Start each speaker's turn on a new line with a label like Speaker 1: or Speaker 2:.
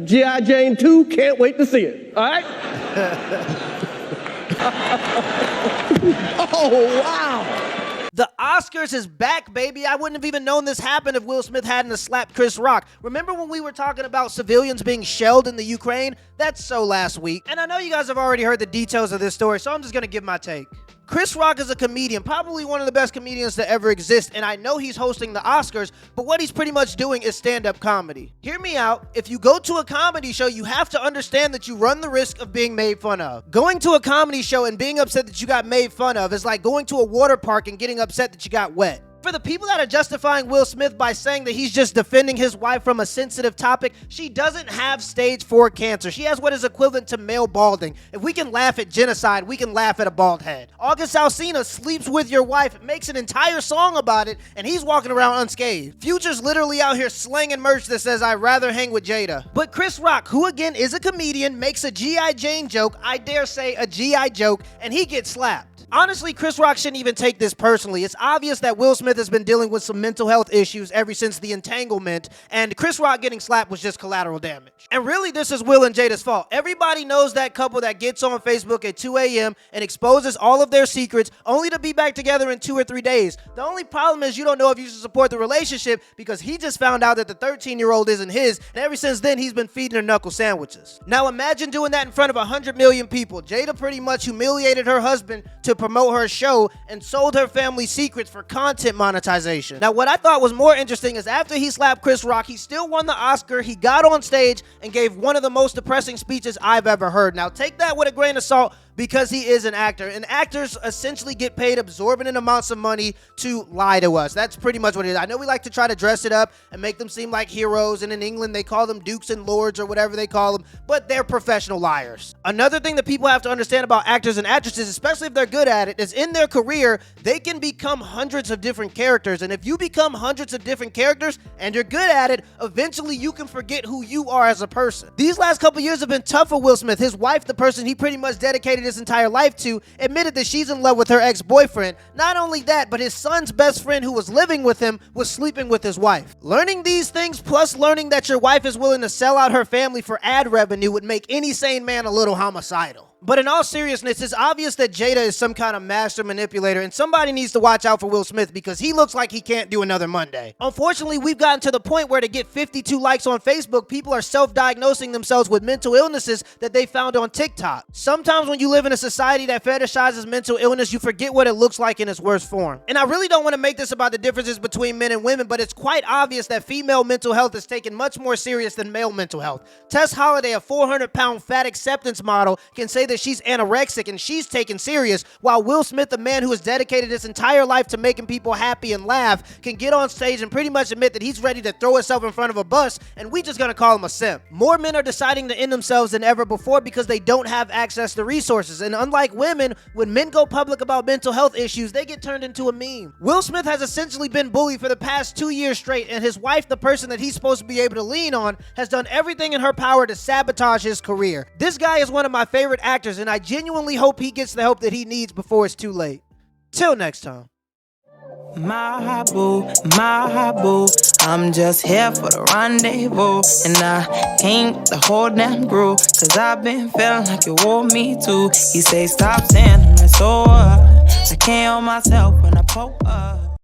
Speaker 1: G.I. Jane 2, can't wait to see it. All right? Oh, wow.
Speaker 2: The Oscars is back, baby. I wouldn't have even known this happened if Will Smith hadn't slapped Chris Rock. Remember when we were talking about civilians being shelled in the Ukraine? That's so last week. And I know you guys have already heard the details of this story, so I'm just gonna give my take. Chris Rock is a comedian, probably one of the best comedians to ever exist, and I know he's hosting the Oscars, but what he's pretty much doing is stand-up comedy. Hear me out. If you go to a comedy show, you have to understand that you run the risk of being made fun of. Going to a comedy show and being upset that you got made fun of is like going to a water park and getting upset that you got wet. For the people that are justifying Will Smith by saying that he's just defending his wife from a sensitive topic, she doesn't have stage 4 cancer. She has what is equivalent to male balding. If we can laugh at genocide, we can laugh at a bald head. August Alsina sleeps with your wife, makes an entire song about it, and he's walking around unscathed. Future's literally out here slinging merch that says, "I'd rather hang with Jada." But Chris Rock, who again is a comedian, makes a G.I. Jane joke, I dare say a G.I. joke, and he gets slapped. Honestly, Chris Rock shouldn't even take this personally. It's obvious that Will Smith has been dealing with some mental health issues ever since the entanglement, and Chris Rock getting slapped was just collateral damage. And really, this is Will and Jada's fault. Everybody knows that couple that gets on Facebook at 2 a.m. and exposes all of their secrets, only to be back together in 2 or 3 days. The only problem is you don't know if you should support the relationship because he just found out that the 13-year-old isn't his, and ever since then, he's been feeding her knuckle sandwiches. Now imagine doing that in front of 100 million people. Jada pretty much humiliated her husband to promote her show and sold her family secrets for content monetization. Now, what I thought was more interesting is after he slapped Chris Rock, he still won the Oscar. He got on stage and gave one of the most depressing speeches I've ever heard. Now, take that with a grain of salt because he is an actor, and actors essentially get paid exorbitant amounts of money to lie to us. That's pretty much what it is. I know we like to try to dress it up and make them seem like heroes, and in England they call them dukes and lords or whatever they call them, but they're professional liars. Another thing that people have to understand about actors and actresses, especially if they're good at it, is in their career, they can become hundreds of different characters, and if you become hundreds of different characters and you're good at it, eventually you can forget who you are as a person. These last couple years have been tough for Will Smith. His wife, the person he pretty much dedicated his entire life to, admitted that she's in love with her ex-boyfriend. Not only that, but his son's best friend who was living with him was sleeping with his wife. Learning these things plus learning that your wife is willing to sell out her family for ad revenue would make any sane man a little homicidal. But in all seriousness, it's obvious that Jada is some kind of master manipulator, and somebody needs to watch out for Will Smith because he looks like he can't do another Monday. Unfortunately, we've gotten to the point where to get 52 likes on Facebook, people are self-diagnosing themselves with mental illnesses that they found on TikTok. Sometimes when you live in a society that fetishizes mental illness, you forget what it looks like in its worst form. And I really don't want to make this about the differences between men and women, but it's quite obvious that female mental health is taken much more serious than male mental health. Tess Holliday, a 400-pound fat acceptance model, can say that she's anorexic and she's taken serious, while Will Smith, a man who has dedicated his entire life to making people happy and laugh, can get on stage and pretty much admit that he's ready to throw himself in front of a bus, and we just gonna call him a simp. More men are deciding to end themselves than ever before because they don't have access to resources, and unlike women, when men go public about mental health issues, they get turned into a meme. Will Smith has essentially been bullied for the past 2 years straight, and his wife, the person that he's supposed to be able to lean on, has done everything in her power to sabotage his career. This guy is one of my favorite actors, and I genuinely hope he gets the help that he needs before it's too late. Till next time.
Speaker 3: My boo, I'm just here for the rendezvous. And I came the whole damn groove, cause I've been feeling like you want me to. You say stop saying I'm so I can't help myself when I poke up.